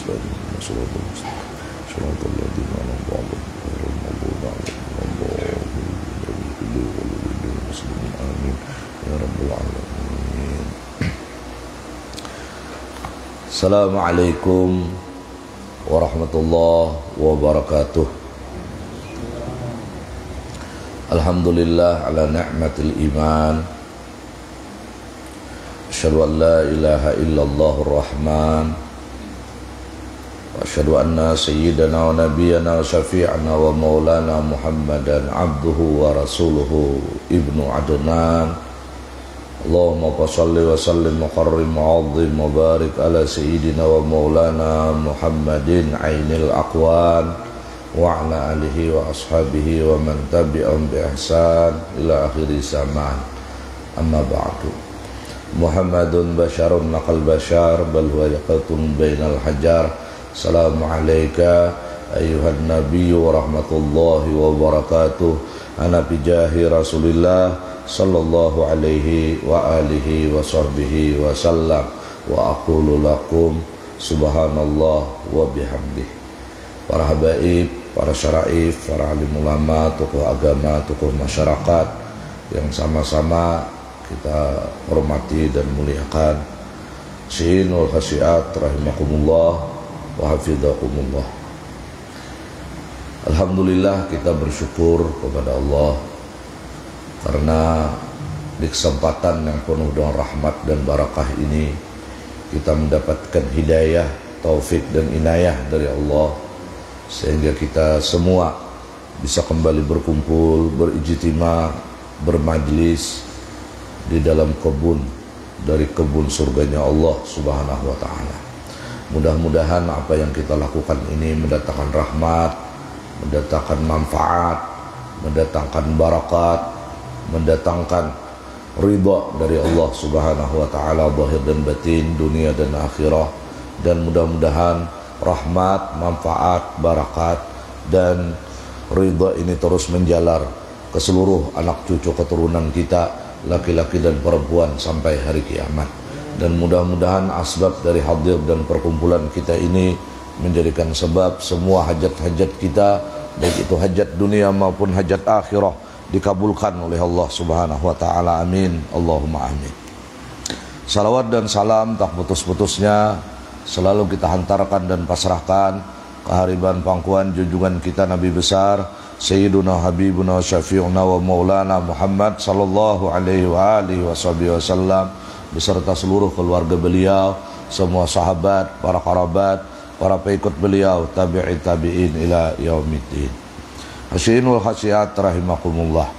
المستقيم صراط المستقيم صراط الذين أنعمت عليهم غير المغضوب عليهم ولا الضالين المسلمين آمين يا رب العالمين. Assalamualaikum warahmatullahi wabarakatuh. Alhamdulillah ala ni'matil iman. Asyhadu an la ilaha illallahur rahman. Wa asyhadu anna sayyidana wa nabiyyana wa syafi'ana wa maulana Muhammadan abduhu wa rasuluhu ibnu Adnan. Allahumma salli wa sallim wa karrim wa azim wa barik ala sayyidina wa maulana Muhammadin ainil aqwan wa ala alihi wa ashabihi wa man tabi'ahum bi ihsan ila akhiri zaman. Amma ba'du. Muhammadun basyarun maqal basyar bal huwa yaqatun bainal hajar. Assalamu alayka ayyuhan nabiyyu wa rahmatullahi wa barakatuh. Ana bijahi Rasulillah sallallahu alaihi wa alihi wa sahbihi wa sallam wa aqulu lakum subhanallah wa bihamdih. Para habaib, para syaraif, para alim ulama, tokoh agama, tokoh masyarakat yang sama-sama kita hormati dan muliakan. Syinul khasiat rahimakumullah wa hafizakumullah. Alhamdulillah kita bersyukur kepada Allah karena di kesempatan yang penuh dengan rahmat dan barakah ini kita mendapatkan hidayah, taufik dan inayah dari Allah sehingga kita semua bisa kembali berkumpul, berijtima, bermajlis di dalam kebun dari kebun surganya Allah Subhanahu wa taala. Mudah-mudahan apa yang kita lakukan ini mendatangkan rahmat, mendatangkan manfaat, mendatangkan barakat, mendatangkan ridha dari Allah Subhanahu wa taala zahir dan batin, dunia dan akhirah, dan mudah-mudahan rahmat, manfaat, barakat dan ridha ini terus menjalar ke seluruh anak cucu keturunan kita, laki-laki dan perempuan sampai hari kiamat. Dan mudah-mudahan asbab dari hadir dan perkumpulan kita ini menjadikan sebab semua hajat-hajat kita, baik itu hajat dunia maupun hajat akhirah, dikabulkan oleh Allah Subhanahu wa taala. Amin. Allahumma amin. Salawat dan salam tak putus-putusnya selalu kita hantarkan dan pasrahkan kehariban pangkuan junjungan kita Nabi besar Sayyiduna Habibuna Syafi'una wa Maulana Muhammad sallallahu alaihi wa alihi wasallam beserta seluruh keluarga beliau, semua sahabat, para kerabat, para pengikut beliau, tabi'in ila yaumiddin. Hasyinul khasiat rahimakumullah.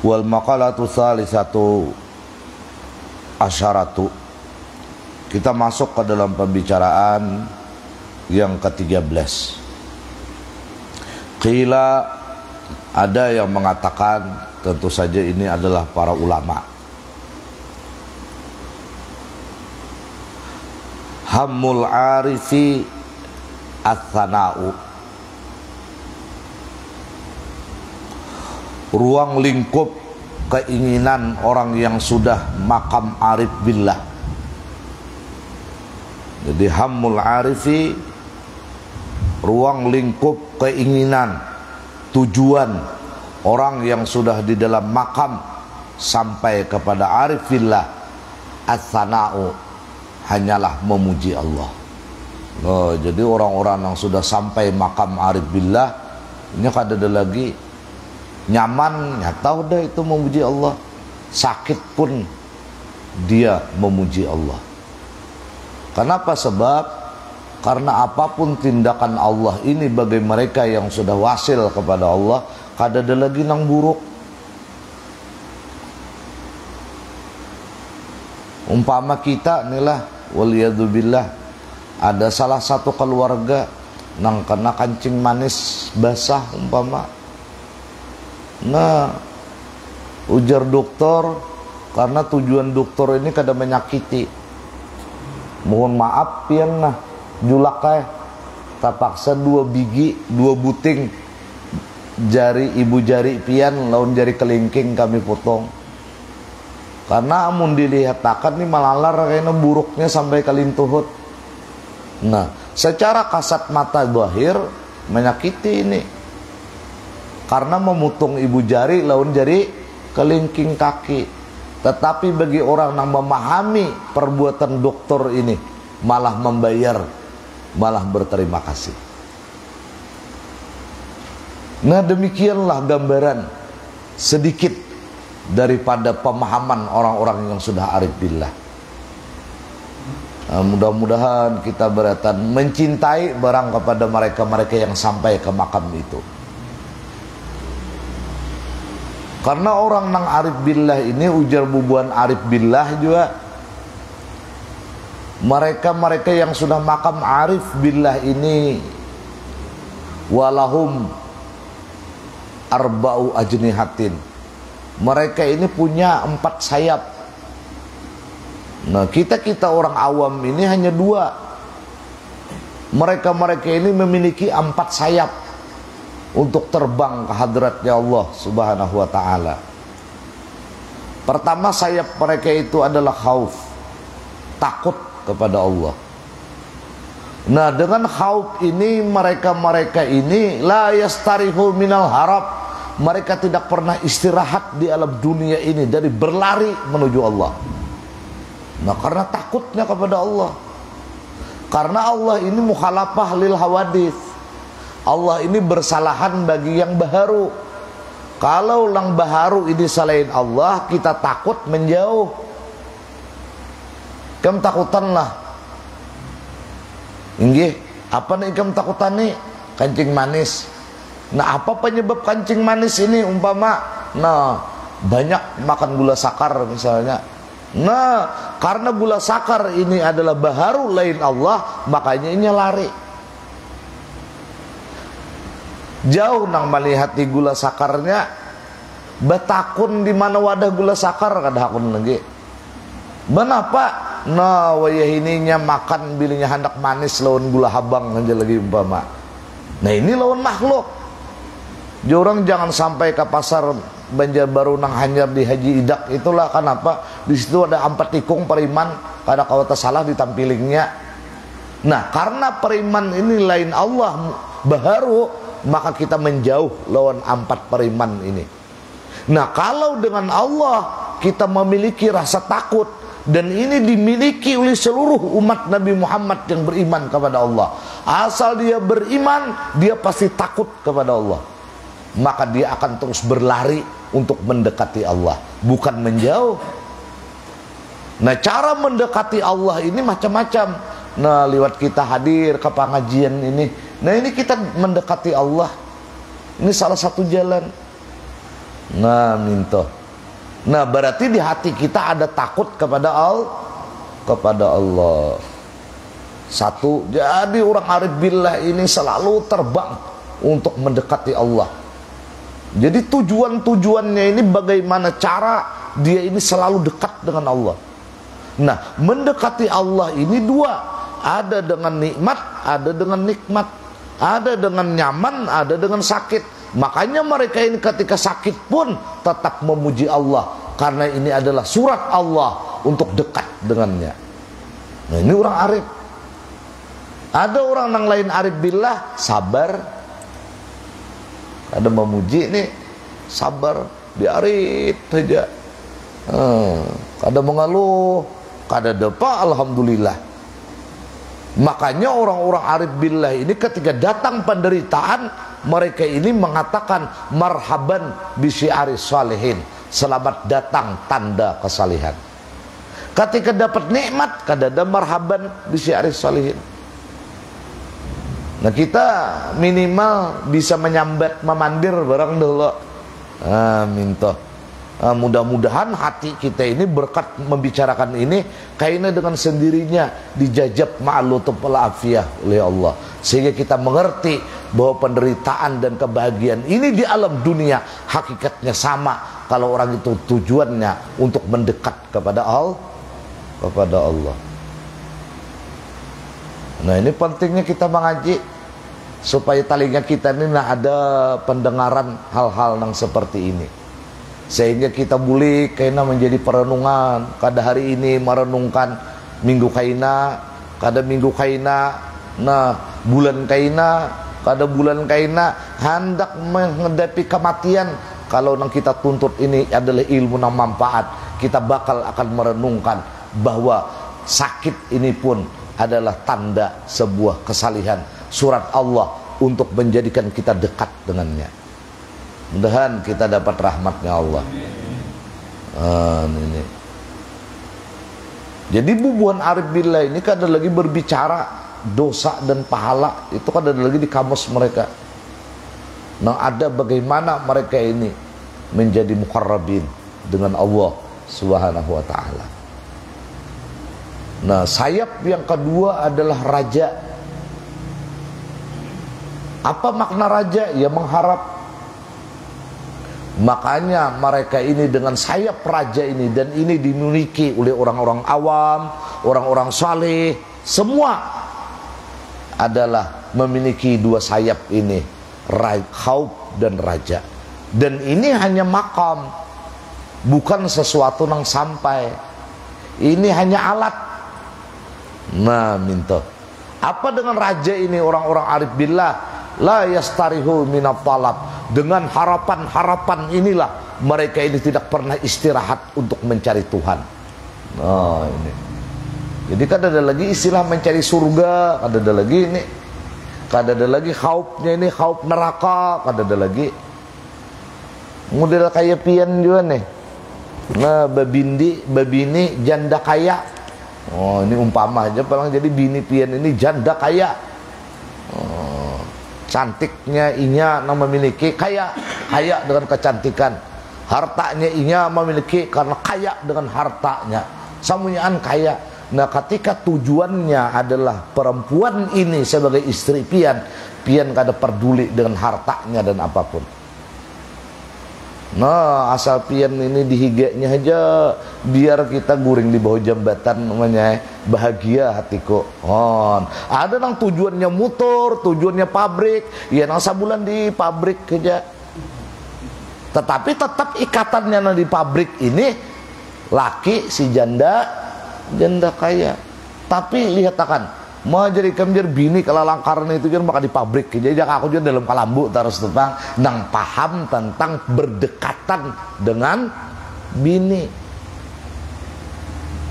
Wal maqalatu tsalitsatu asyaratu. Kita masuk ke dalam pembicaraan yang ke-13. Qila, ada yang mengatakan, tentu saja ini adalah para ulama. Hammul arifi ats-tsana'u. Ruang lingkup keinginan orang yang sudah makam arif billah. Jadi hammul arifi, ruang lingkup keinginan, tujuan orang yang sudah di dalam makam sampai kepada arif billah ats-tsana'u, hanyalah memuji Allah. Oh, jadi orang-orang yang sudah sampai makam arif billah ini kada ada lagi nyaman, tahu dah itu memuji Allah. Sakit pun dia memuji Allah. Kenapa? Sebab karena apapun tindakan Allah ini bagi mereka yang sudah wasil kepada Allah, kada ada lagi nang buruk. Umpama kita inilah waliyadzubillah, ada salah satu keluarga nang kena kancing manis basah umpama. Nah, ujar dokter, karena tujuan dokter ini kada menyakiti. Mohon maaf pian nah julak terpaksa 2 biji 2 buting jari ibu jari pian lawan jari kelingking kami potong. Karena amun dilihat akan nih malalar kayaknya buruknya sampai kalintuhut. Nah, secara kasat mata zahir menyakiti ini, karena memutung ibu jari lawan jari kelingking kaki. Tetapi bagi orang yang memahami perbuatan dokter ini, malah membayar, malah berterima kasih. Nah, demikianlah gambaran sedikit daripada pemahaman orang-orang yang sudah arif billah. Nah, mudah-mudahan kita beratan mencintai barang kepada mereka-mereka yang sampai ke makam itu. Karena orang nang arif billah ini, ujar bubuan arif billah juga, mereka-mereka yang sudah makam arif billah ini, walahum arba'u ajnihatin, mereka ini punya 4 sayap. Nah, kita orang awam ini hanya 2. Mereka-mereka ini memiliki 4 sayap untuk terbang ke hadratnya Allah subhanahu wa ta'ala. Pertama, sayap mereka itu adalah khauf, takut kepada Allah. Nah, dengan khauf ini, mereka-mereka ini la yastarihu minal harab, mereka tidak pernah istirahat di alam dunia ini dari berlari menuju Allah. Nah, karena takutnya kepada Allah. Karena Allah ini mukhalafah lil hawadith, Allah ini bersalahan bagi yang baharu. Kalau yang baharu ini selain Allah, kita takut menjauh. Kamu takutanlah. Inggih, apa nih kamu takutan nih? Kancing manis. Nah, apa penyebab kancing manis ini umpama? Nah, banyak makan gula sakar misalnya. Nah, karena gula sakar ini adalah baharu lain Allah, makanya ini lari. Jauh nang melihat di gula sakarnya, betakun di mana wadah gula sakar kada hakun lagi. Benapa? Nah, wayah ininya makan bilinya hendak manis lawan gula habang aja lagi umpama. Nah, ini lawan makhluk. Jorang jangan sampai ke pasar Banjarbaru nang hanyar di Haji Idak itulah, kenapa? Di situ ada 4 tikung periman, kada kawata salah ditampilingnya. Nah, karena periman ini lain Allah baharu, maka kita menjauh lawan 4 periman ini. Nah, kalau dengan Allah kita memiliki rasa takut, dan ini dimiliki oleh seluruh umat Nabi Muhammad yang beriman kepada Allah. Asal dia beriman, dia pasti takut kepada Allah, maka dia akan terus berlari untuk mendekati Allah, bukan menjauh. Nah, cara mendekati Allah ini macam-macam. Nah, lewat kita hadir ke pengajian ini, nah ini kita mendekati Allah. Ini salah satu jalan. Nah, minta. Nah, berarti di hati kita ada takut kepada Allah. Satu, jadi orang arif billah ini selalu terbang untuk mendekati Allah. Jadi tujuannya ini bagaimana cara dia ini selalu dekat dengan Allah. Nah, mendekati Allah ini 2. Ada dengan nikmat, ada dengan nikmat. Ada dengan nyaman, ada dengan sakit. Makanya mereka ini ketika sakit pun tetap memuji Allah, karena ini adalah surat Allah untuk dekat dengannya. Nah, ini orang arif. Ada orang yang lain arif billah, sabar. Ada memuji nih, sabar, diarif saja. Kada mengeluh, kada depa, alhamdulillah. Makanya orang-orang arif billah ini ketika datang penderitaan, mereka ini mengatakan marhaban bisyi'ari salihin, selamat datang tanda kesalihan. Ketika dapat nikmat, kada ada marhaban bisyi'ari salihin. Nah, kita minimal bisa menyambat, memandir barang dulu. Minta. Mudah-mudahan hati kita ini berkat membicarakan ini, kayaknya dengan sendirinya dijajab ma'lutub al-afiyah oleh Allah, sehingga kita mengerti bahwa penderitaan dan kebahagiaan ini di alam dunia hakikatnya sama kalau orang itu tujuannya untuk mendekat kepada Allah. Nah, ini pentingnya kita mengaji supaya telinga kita ini ada pendengaran hal-hal yang seperti ini, sehingga kita boleh kaina menjadi perenungan. Kada hari ini merenungkan minggu kaina, kada minggu kaina Nah, bulan kaina, kada bulan kaina hendak menghadapi kematian. Kalau yang kita tuntut ini adalah ilmu yang manfaat, kita bakal akan merenungkan bahwa sakit ini pun adalah tanda sebuah kesalihan, surat Allah untuk menjadikan kita dekat dengannya. Mudah-mudahan kita dapat rahmatnya Allah. Ini. Jadi bubuhan arif billah ini kan ada lagi berbicara dosa dan pahala, itu kan ada lagi di kamus mereka. Nah, ada bagaimana mereka ini menjadi muqarrabin dengan Allah Subhanahu wa ta'ala. Nah, sayap yang kedua adalah raja. Apa makna raja? Ya mengharap. Makanya mereka ini dengan sayap raja ini, dan ini dimiliki oleh orang-orang awam, orang-orang saleh, semua adalah memiliki dua sayap ini, khauf dan raja. Dan ini hanya makam, bukan sesuatu yang sampai. Ini hanya alat. Nah, minta apa dengan raja ini? Orang-orang arif billah la yastarihu minat talab. Dengan harapan-harapan inilah mereka ini tidak pernah istirahat untuk mencari Tuhan. Nah, ini. Jadi kan ada lagi istilah mencari surga, ada lagi ini, ada lagi khaufnya ini, khauf neraka, ada lagi model kayak pian juga nih. Nah, babini janda kaya. Oh, ini umpama aja paling, jadi bini pian ini janda kaya. Oh, cantiknya inya memiliki kaya dengan kecantikan. Hartanya inya memiliki karena kaya dengan hartanya. Samunyaan kaya. Nah, ketika tujuannya adalah perempuan ini sebagai istri pian kada peduli dengan hartanya dan apapun. Nah, asal pian ini dihiganya aja, biar kita guring di bawah jambatan namanya, bahagia hatiku. Oh, ada yang tujuannya motor, tujuannya pabrik, ya nang sabulan di pabrik aja. Tetapi tetap ikatannya di pabrik ini laki si janda kaya. Tapi lihat akan mau jadi kemjer bini kalau langkaran itu kan maka di pabrik. Jadi aku juga dalam kalambu terus tentang nang paham tentang berdekatan dengan bini.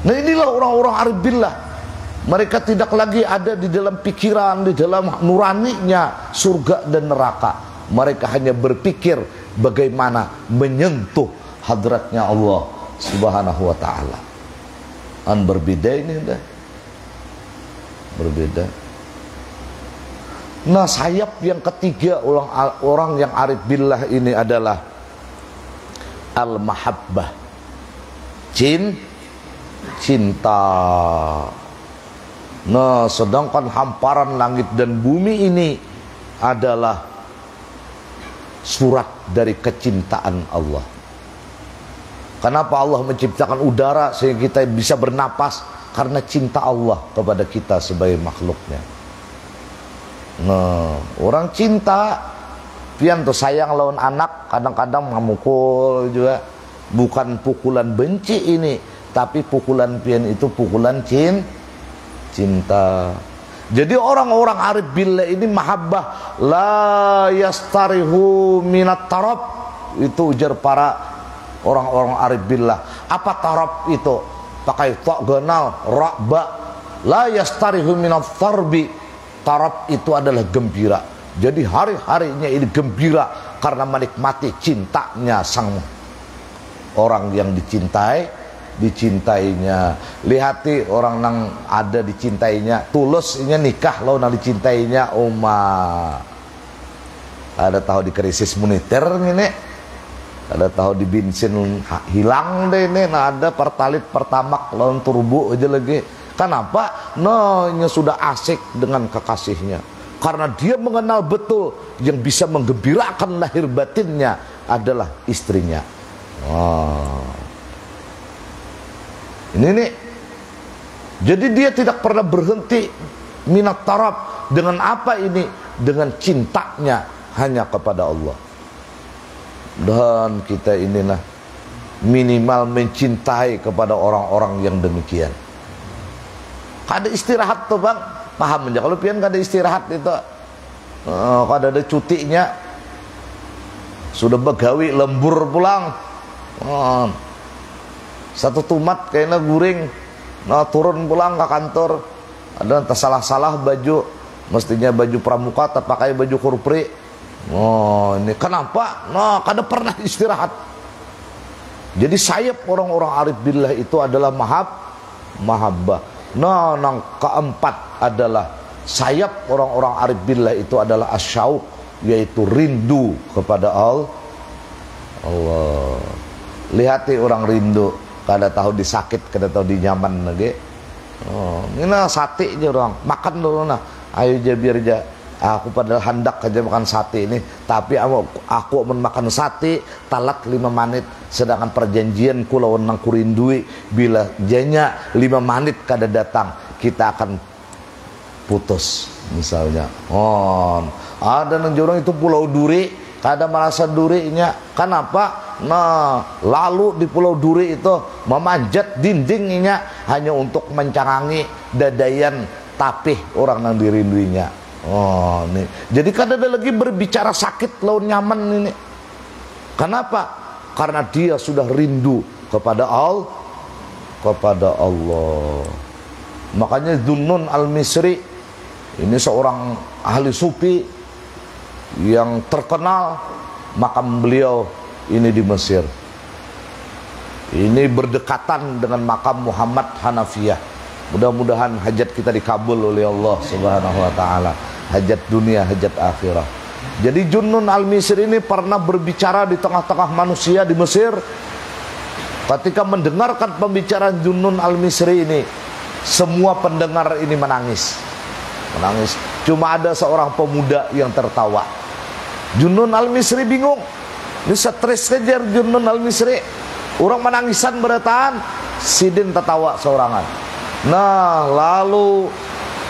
Nah, inilah orang-orang arif billah. Mereka tidak lagi ada di dalam pikiran, di dalam nuraninya surga dan neraka. Mereka hanya berpikir bagaimana menyentuh hadratnya Allah Subhanahu wa ta'ala. Berbeda ini udah berbeda. Nah, sayap yang ketiga orang yang arif billah ini adalah al-mahabbah, cinta. Nah, sedangkan hamparan langit dan bumi ini adalah surat dari kecintaan Allah. Kenapa Allah menciptakan udara sehingga kita bisa bernapas? Karena cinta Allah kepada kita sebagai makhluknya. Nah, orang cinta pian tuh sayang lawan anak, kadang-kadang memukul juga. Bukan pukulan benci ini, tapi pukulan pian itu pukulan cinta. Jadi orang-orang arif billah ini mahabbah la yastarihu minat tarab. Itu ujar para orang-orang arif billah. Apa tarab itu? Pakai ta ganal, ra ba. La yastarihu minat tarbi. Tarab itu adalah gembira. Jadi hari-harinya ini gembira karena menikmati cintanya sang orang yang dicintainya. Lihati orang yang ada dicintainya, tulusnya nikah lo nang dicintainya. Ada tahu di krisis moneter ini. Ada tahu di bensin hilang deh ini, nah ada pertalit pertamak lawan turbo aja lagi. Kenapa? No, nya sudah asik dengan kekasihnya. Karena dia mengenal betul yang bisa menggembirakan lahir batinnya adalah istrinya. Ini nih. Jadi dia tidak pernah berhenti minat taraf. Dengan apa ini? Dengan cintanya hanya kepada Allah. Dan kita inilah minimal mencintai kepada orang-orang yang demikian. Ada istirahat tuh bang, paham aja. Kalau pian kada istirahat itu, kada ada cutinya, sudah begawi lembur pulang, satu tumat kayaknya guring, nah turun pulang ke kantor, ada entah salah-salah baju, mestinya baju pramuka tapi pakai baju kurpri. Oh ini kenapa? Nah kada pernah istirahat. Jadi sayap orang-orang arif billah itu adalah mahabbah. Nah yang keempat adalah sayap orang-orang arif billah itu adalah asyauq, yaitu rindu kepada Allah. Lihati orang rindu, kada tahu disakit, kada tahu dinyaman lagi. Ini sate aja orang makan dulu nah. Ayo aja biar aja. Aku padahal hendak aja makan sate ini, tapi aku makan sate talak 5 menit, sedangkan perjanjianku lawan nang kurindui bila janya 5 menit kada datang kita akan putus misalnya. Ada nang jorong itu Pulau Duri, kada merasa durinya. Kenapa? Nah, lalu di Pulau Duri itu memanjat dindingnya hanya untuk mencangangi dadayan tapih orang yang dirinduinya. Nih. Jadi kada ada lagi berbicara sakit lawan nyaman ini. Kenapa? Karena dia sudah rindu kepada Allah. Makanya Dhunnun al-Misri ini seorang ahli sufi yang terkenal. Makam beliau ini di Mesir. Ini berdekatan dengan makam Muhammad Hanafiyah. Mudah-mudahan hajat kita dikabul oleh Allah Subhanahu wa taala. Hajat dunia, hajat akhirah. Jadi Dhunnun al-Misri ini pernah berbicara di tengah-tengah manusia di Mesir. Ketika mendengarkan pembicaraan Dhunnun al-Misri ini, semua pendengar ini menangis. Cuma ada seorang pemuda yang tertawa. Dhunnun al-Misri bingung. Ini stres kejar Dhunnun al-Misri. Orang menangisan bertahan, sidin tertawa seorangan. Nah, lalu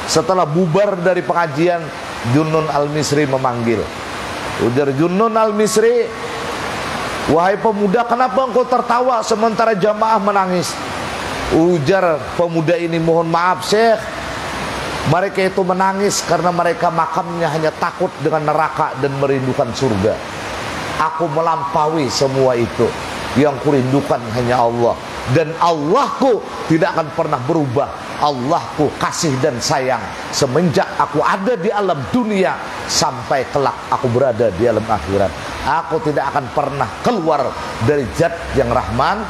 setelah bubar dari pengajian, Dhunnun al-Misri memanggil. Ujar Dhunnun al-Misri, wahai pemuda, kenapa engkau tertawa sementara jamaah menangis? Ujar pemuda ini, mohon maaf Syekh, mereka itu menangis karena mereka makamnya hanya takut dengan neraka dan merindukan surga. Aku melampaui semua itu. Yang kurindukan hanya Allah, dan Allahku tidak akan pernah berubah. Allahku kasih dan sayang semenjak aku ada di alam dunia sampai kelak aku berada di alam akhirat. Aku tidak akan pernah keluar dari zat yang Rahman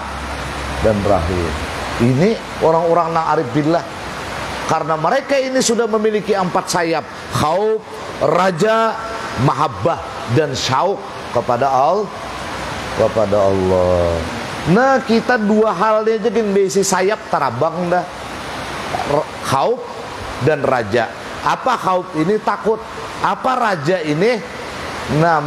dan Rahim. Ini orang-orang nang arif billah, karena mereka ini sudah memiliki 4 sayap: khauf, raja, mahabbah, dan syauq kepada Allah. Nah, kita 2 hal aja kan besi sayap tarabang dah. Khauf dan raja. Apa khauf ini? Takut. Apa raja ini? Nah,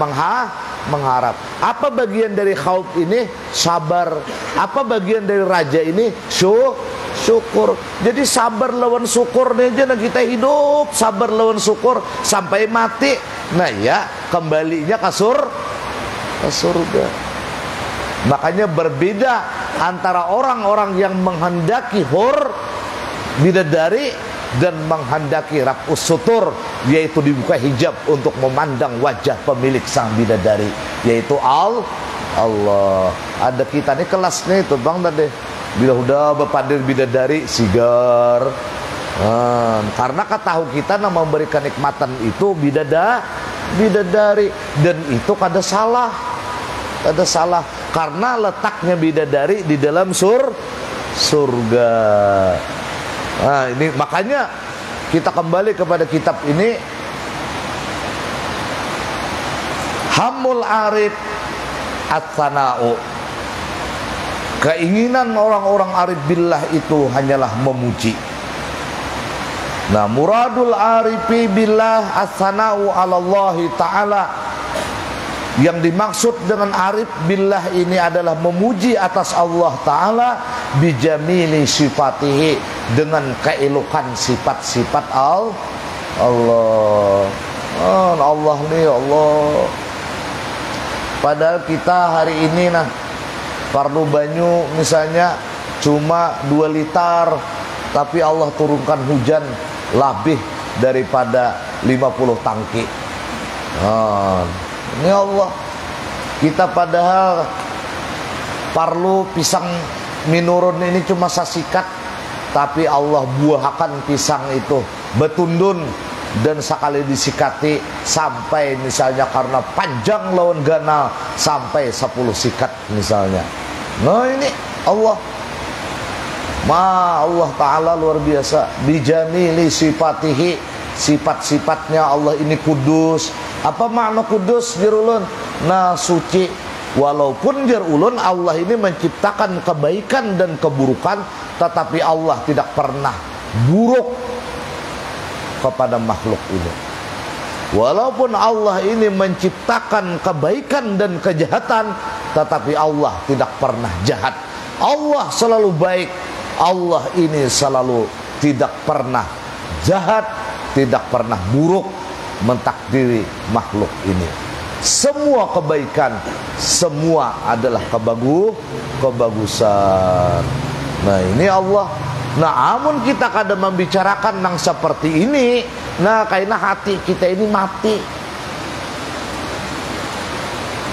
mengharap. Apa bagian dari khauf ini? Sabar. Apa bagian dari raja ini? Syukur. Jadi sabar lawan syukur aja nah kita hidup, sabar lawan syukur sampai mati. Nah ya, kembalinya ke surga. Makanya berbeda antara orang-orang yang menghendaki hur bidadari dan menghendaki raf'us sutur, yaitu dibuka hijab untuk memandang wajah pemilik sang bidadari, yaitu Allah. Ada kita nih kelasnya itu bang tadi, bila udah berpadir bidadari sigar. Karena ketahu kita nama memberikan nikmatan itu bidadari, dan itu kada salah. Karena letaknya bidadari di dalam surga. Nah, ini makanya kita kembali kepada kitab ini. Hammul arif at-thana'u. Keinginan orang-orang arif billah itu hanyalah memuji. Nah, muradul arifi billah as-thana'u 'ala Allah Ta'ala. Yang dimaksud dengan arif billah ini adalah memuji atas Allah Ta'ala bijamili sifatihi, dengan keelokan sifat-sifat Allah. Allah nih Allah. Padahal kita hari ini fardu banyu misalnya cuma 2 liter, tapi Allah turunkan hujan lebih daripada 50 tangki. Ini Allah. Kita padahal parlu pisang minurun ini cuma sasikat, tapi Allah buahakan pisang itu betundun dan sekali disikati sampai misalnya karena panjang lawan ganal sampai 10 sikat misalnya. Nah ini Allah. Allah Ta'ala luar biasa. Bijamili sifatihi, sifat-sifatnya Allah ini kudus. Apa makna kudus jirulun? Nah suci. Walaupun jirulun Allah ini menciptakan kebaikan dan keburukan, tetapi Allah tidak pernah buruk kepada makhluk ini. Walaupun Allah ini menciptakan kebaikan dan kejahatan, tetapi Allah tidak pernah jahat. Allah selalu baik. Allah ini selalu tidak pernah jahat, tidak pernah buruk mentakdiri makhluk ini. Semua kebaikan, semua adalah kebagusan. Nah ini Allah. Nah amun kita kadang membicarakan yang seperti ini, nah karena hati kita ini mati.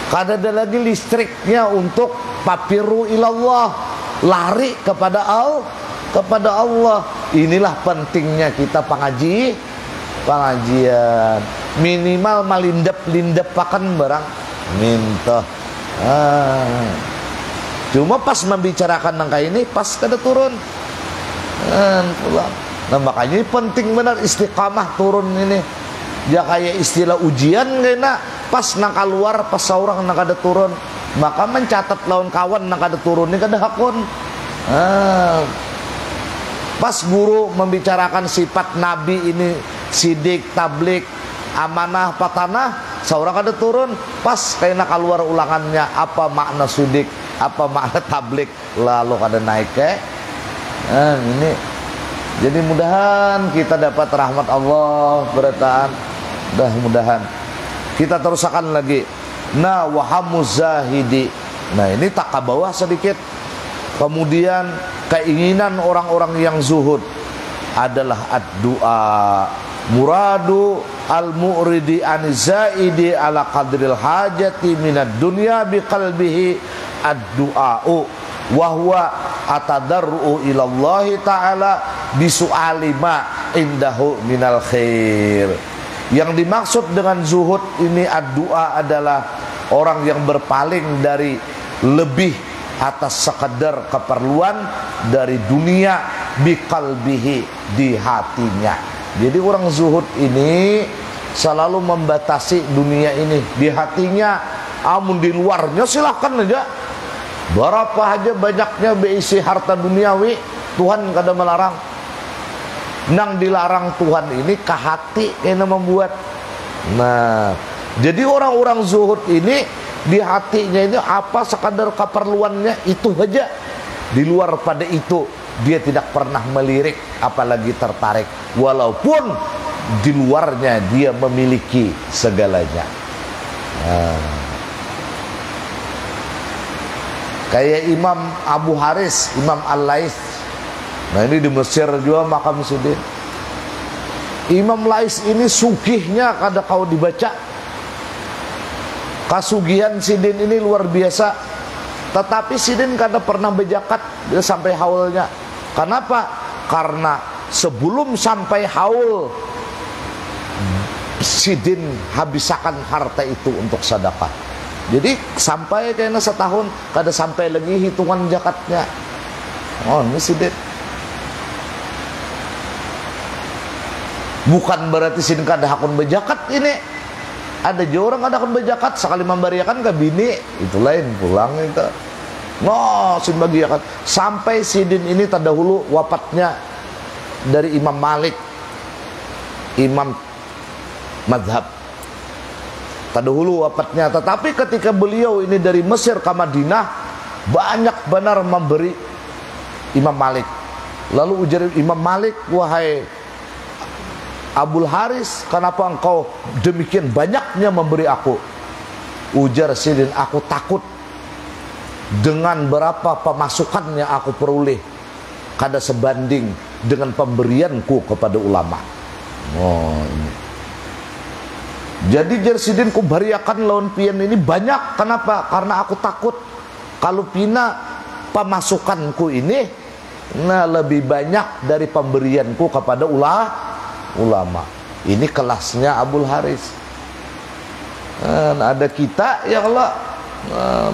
Kadang ada lagi listriknya untuk papiru ilallah, lari kepada Allah. Inilah pentingnya kita pengajian. Minimal malindep pakan barang minta. Cuma pas membicarakan nangka ini pas kada turun. Nah makanya penting benar istiqamah turun ini. Ya kayak istilah ujian kena pas nang keluar pas seorang nang kada turun, maka mencatat lawan kawan nang kada turun ini kada hakun. Pas guru membicarakan sifat nabi ini sidik, tablik, amanah, patanah, seorang kada turun, pas kena keluar ulangannya apa makna sidik, apa makna tablik, lalu kada naik ini. Jadi mudahan kita dapat rahmat Allah bertahan. Mudah-mudahan kita terusakan lagi. Nah wahamuz zahidi. Nah ini tak ke bawah sedikit. Kemudian keinginan orang-orang yang zuhud adalah ad-du'a. Muradu al-mu'ridi an-zaidi ala qadril hajati minad dunya biqalbihi ad-du'a'u wa huwa atadarru'u ilallahi ta'ala bisu'ali ma indahu minal khair. Yang dimaksud dengan zuhud ini ad-du'a adalah orang yang berpaling dari lebih atas sekedar keperluan dari dunia biqalbihi, di hatinya. Jadi orang zuhud ini selalu membatasi dunia ini di hatinya. Amun di luarnya silahkan aja, berapa aja banyaknya beisi harta duniawi, Tuhan kada melarang. Nang dilarang Tuhan ini ke hati kena membuat. Nah jadi orang-orang zuhud ini di hatinya ini apa sekadar keperluannya itu aja. Di luar pada itu dia tidak pernah melirik apalagi tertarik, walaupun di luarnya dia memiliki segalanya. Kayak Imam Abu Haris, Imam Al-Laits. Nah ini di Mesir juga makam Sidin. Imam Lais ini sugihnya kada kau dibaca. Kasugihan Sidin ini luar biasa. Tetapi Sidin kada pernah berzakat sampai haulnya. Kenapa? Karena sebelum sampai haul Sidin habisakan harta itu untuk sedekah. Jadi sampai kayaknya setahun kada sampai lagi hitungan zakatnya. Oh ini Sidin. Bukan berarti Sidin kada hakun berzakat ini. Ada juga orang kada hakun berzakat sekali memberiakan ke bini, itu lain pulang itu. No, Sidin bagi zakat. Sampai Sidin ini terdahulu wafatnya dari Imam Malik, Imam Madhab. Terdahulu wafatnya, tetapi ketika beliau ini dari Mesir ke Madinah, banyak benar memberi Imam Malik. Lalu ujar Imam Malik, wahai Abul Haris, kenapa engkau demikian banyaknya memberi aku? Ujar Sidin, aku takut dengan berapa pemasukan yang aku peroleh kada sebanding dengan pemberianku kepada ulama. Oh ini. Jadi jersidin ku bariakan lawan pian ini banyak. Kenapa? Karena aku takut kalau pina pemasukanku ini lebih banyak dari pemberianku kepada ulama. Ini kelasnya Abul Haris. Ada kita ya Allah,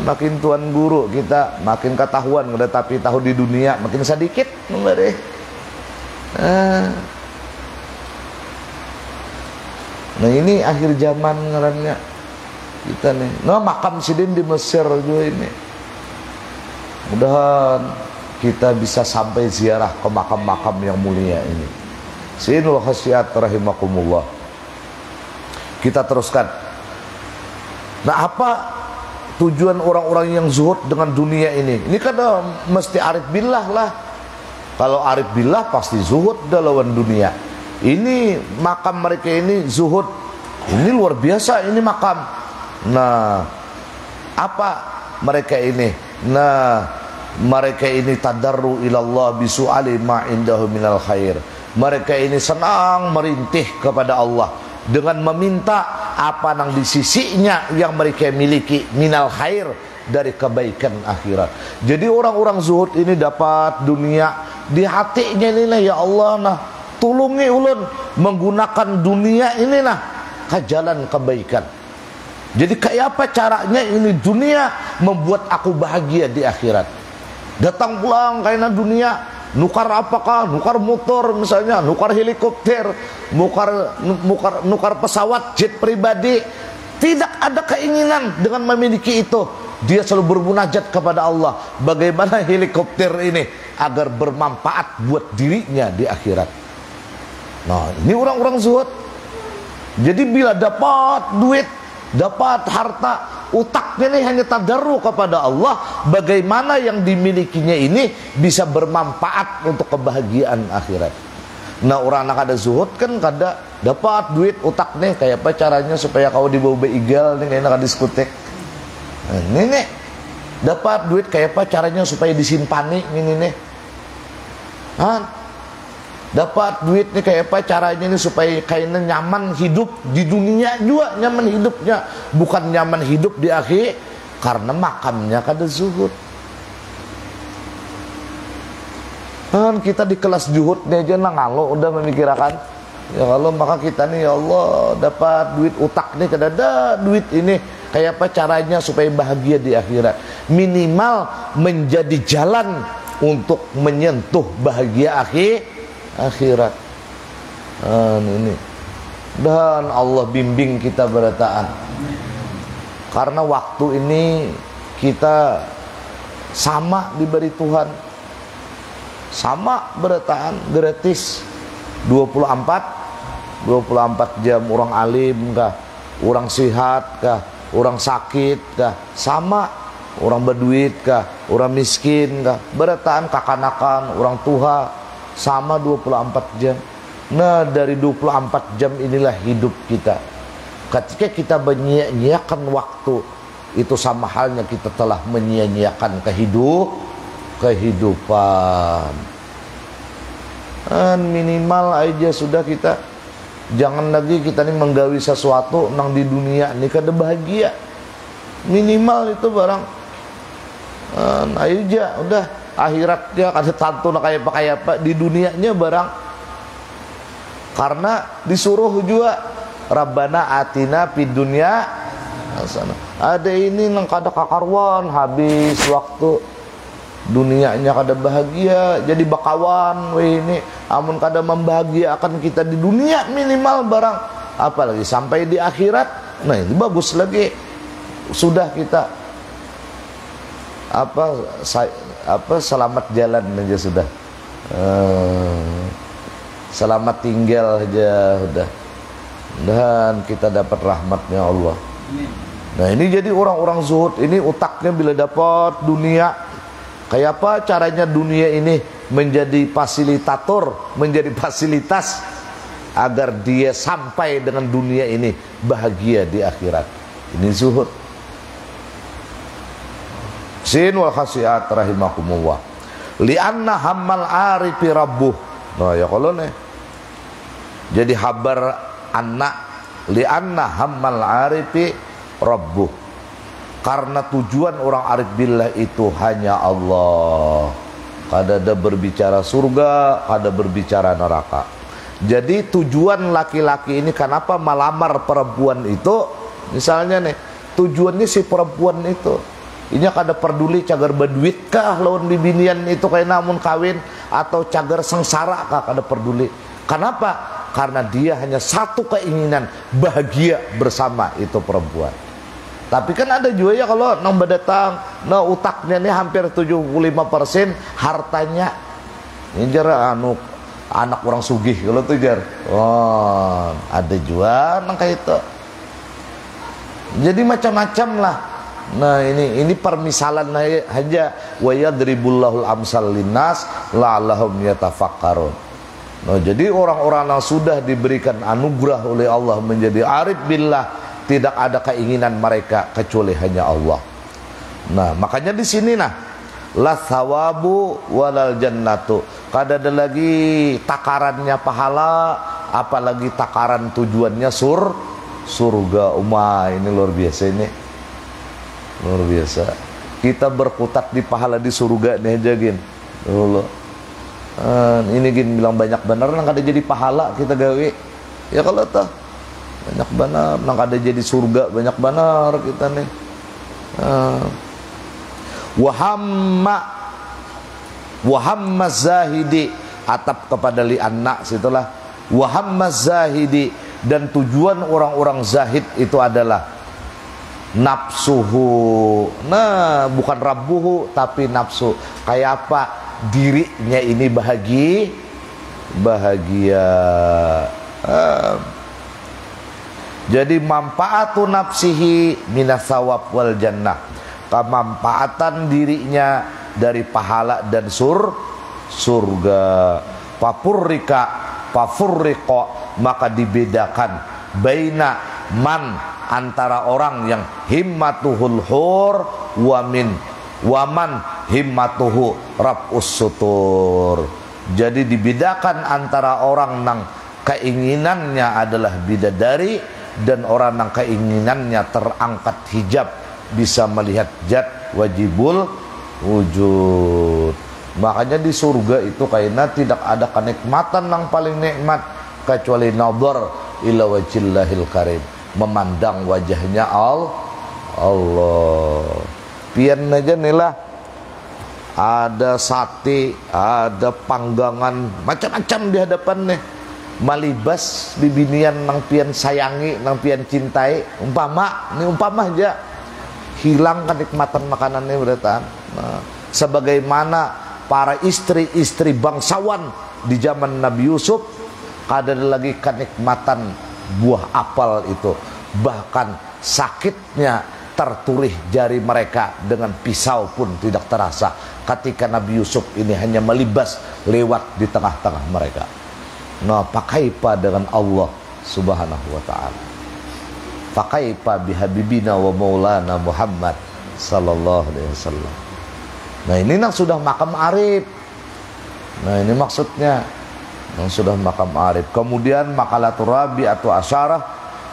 makin tuan guru kita makin ketahuan, tapi tahu di dunia makin sedikit memberi. Nah ini akhir zaman ngarannya kita nih. Nah makam sidin di Mesir juga ini. Mudahan kita bisa sampai ziarah ke makam-makam yang mulia ini. Sinul khasiat rahimakumullah. Kita teruskan. Nah apa tujuan orang-orang yang zuhud dengan dunia ini? Ini kan mesti arif billah lah. Kalau arif billah pasti zuhud dalam dunia. Ini makam mereka ini zuhud. Ini luar biasa ini makam. Nah, apa mereka ini? Nah, mereka ini tadarru ilallah bisu'ali ma indahu minal khair. Mereka ini senang merintih kepada Allah dengan meminta apa yang di sisinya yang mereka miliki minal khair, dari kebaikan akhirat. Jadi orang-orang zuhud ini dapat dunia di hatinya ini lah, ya Allah nah tulungi ulun menggunakan dunia ini nah ke jalan kebaikan. Jadi kayak apa caranya ini dunia membuat aku bahagia di akhirat. Datang pulang kayaknya dunia, nukar apakah? Nukar motor misalnya, nukar helikopter, nukar pesawat jet pribadi. Tidak ada keinginan dengan memiliki itu. Dia selalu bermunajat kepada Allah, bagaimana helikopter ini agar bermanfaat buat dirinya di akhirat. Nah ini orang-orang zuhud. Jadi bila dapat duit, dapat harta, utaknya ini hanya tadarru kepada Allah, bagaimana yang dimilikinya ini bisa bermanfaat untuk kebahagiaan akhirat. Nah orang anak ada zuhud kan kada dapat duit, utak nih kayak apa caranya supaya kau dibawa beigal nih kayak nak diskotek. Nah, ini nih dapat duit kayak apa caranya supaya disimpani ini nih. Dapat duit nih kayak apa caranya nih supaya kayaknya nyaman hidup di dunia juga, nyaman hidupnya, bukan nyaman hidup di akhir, karena makamnya kada zuhud. Kan kita di kelas zuhudnya aja ngalo udah memikirkan ya kalau maka kita nih ya Allah dapat duit utak nih kada ada duit ini kayak apa caranya supaya bahagia di akhirat, minimal menjadi jalan untuk menyentuh bahagia akhirat. Ini dan Allah bimbing kita berataan, karena waktu ini kita sama diberi Tuhan, sama berataan gratis 24 jam. Orang alim kah, orang sehat kah, orang sakit kah, sama orang berduit kah, orang miskin kah, berataan kakanakan, orang tua, sama 24 jam. Nah dari 24 jam inilah hidup kita. Ketika kita menyia-nyiakan waktu, itu sama halnya kita telah menyia-nyiakan kehidupan. Minimal aja sudah kita, jangan lagi kita nih menggawi sesuatu nang di dunia ini kada bahagia. Minimal itu barang aja udah akhiratnya kada tantu nak kayak apa di dunianya barang. Karena disuruh juga Rabbana atina fid dunya hasanah. Ada ini nang kada kakarwan, habis waktu dunianya kada bahagia, jadi bakawan weh ini amun kada membahagiakan kita di dunia minimal barang, apalagi sampai di akhirat. Nah ini bagus lagi, sudah kita selamat jalan aja sudah, selamat tinggal aja udah, dan kita dapat rahmatnya Allah. Nah ini jadi orang-orang zuhud ini utaknya bila dapat dunia, kayak apa caranya dunia ini menjadi fasilitator, menjadi fasilitas agar dia sampai dengan dunia ini bahagia di akhirat. Ini zuhud. Sin wal khasiat rahimakumullah. Lianna hammal arifi rabbuh. Nah ya kalau nih Jadi habar anak li'anna hammal arifi rabbuh, karena tujuan orang arif billah itu hanya Allah. Kada ada berbicara surga, kada berbicara neraka. Jadi tujuan laki-laki ini kenapa melamar perempuan itu, misalnya nih, tujuannya si perempuan itu ini kada peduli cagar berduit kah lawan bibinian itu kayak namun kawin, atau cagar sengsara kah, kada peduli. Kenapa? Karena dia hanya satu keinginan, bahagia bersama itu perempuan. Tapi kan ada juga ya kalau nambah datang, nah utaknya nih hampir 75% hartanya ini jar anak orang sugih kalau tuh jar. Oh, ada juga nang kayak itu. Jadi macam-macam lah. Nah ini permisalan aja, wa yadribullahul amsal linnas la'allahum yatafakkarun. Nah, jadi orang-orang yang sudah diberikan anugerah oleh Allah menjadi arif billah, tidak ada keinginan mereka kecuali hanya Allah. Nah, makanya di sini la thawabu walal jannatu. Kada ada lagi takarannya pahala, apalagi takaran tujuannya surga. Ini luar biasa ini. Luar biasa. Kita berkutat di pahala di surga nih aja gin. Ini gin bilang banyak bener nang kada jadi pahala kita gawe. Ya kalau tuh banyak benar, nang ada jadi surga banyak benar kita nih. Wahamma zahidi, atap kepada li anak situlah wahamma zahidi, dan tujuan orang-orang zahid itu adalah nafsuhu. Nah, bukan rabbuhu tapi nafsu. Kayak apa? Dirinya ini bahagia. Jadi manfaatu nafsihi minas sawab wal jannah, kemanfaatan dirinya dari pahala dan surga. Pafurriqa, maka dibedakan baina man, antara orang yang himmatuhul hur waman himmatuhu rab'us sutur. Jadi dibedakan antara orang yang keinginannya adalah bidadari dan orang yang keinginannya terangkat hijab, bisa melihat zat wajibul wujud. Makanya di surga itu kayaknya tidak ada kenikmatan yang paling nikmat kecuali nazar ila wajhillahil karim, memandang wajahnya Allah. Pian aja nih lah, ada sate, ada panggangan macam-macam di hadapan nih. Malibas bibinian nang pian sayangi, nang pian cintai, umpama aja hilang kenikmatan makanannya beratan. Nah, sebagaimana para istri-istri bangsawan di zaman Nabi Yusuf, ada lagi kenikmatan buah apel itu, bahkan sakitnya terturih jari mereka dengan pisau pun tidak terasa ketika Nabi Yusuf ini hanya melibas lewat di tengah-tengah mereka. Nah, pakaipa dengan Allah subhanahu wa ta'ala, pakaipa bihabibina wa maulana Muhammad sallallahu alaihi wasallam. Nah, ini yang sudah makam arif. Nah, ini maksudnya yang sudah makam arif. Kemudian makalatur rabi atau asyarah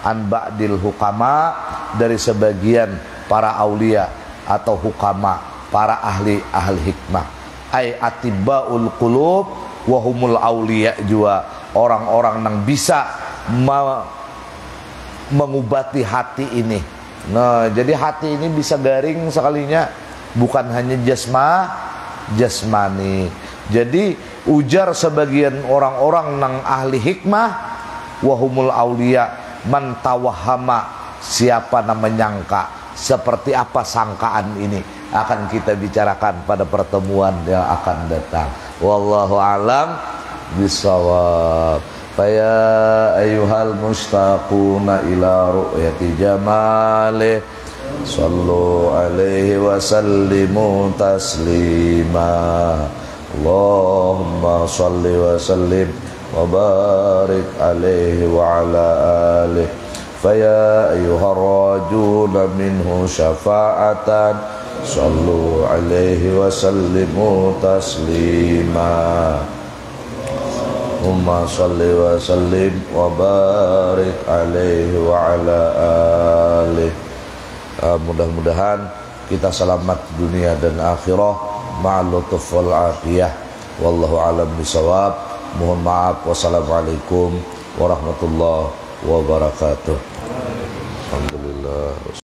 an ba'dil hukama, dari sebagian para aulia atau hukama, para ahli hikmah. Ai atibaul qulub wahumul aulia, juga orang-orang yang bisa mengobati hati ini. Nah, jadi hati ini bisa garing sekalinya, bukan hanya jasmani. Jadi ujar sebagian orang-orang yang ahli hikmah, wahumul aulia man tawahhama, siapa yang menyangka. Seperti apa sangkaan ini akan kita bicarakan pada pertemuan yang akan datang. Wallahu alam bisawab. Faya ayyuhal mustaquna ila ru'yati jamalih, sallu alaihi wa sallimu taslima. Allahumma salli wa sallim wa barik alaihi wa ala alihi. Faya ayyuhar rajuna minhu syafa'atan, sallu alaihi wa sallimu taslima. Allahumma salli wa sallim wa barik alaihi wa ala alihi. Mudah-mudahan kita selamat dunia dan akhirah ma'al lutuf wal afiyah. Wallahu alam bisawab. Mohon maaf. Wassalamualaikum warahmatullahi wabarakatuh. Alhamdulillah.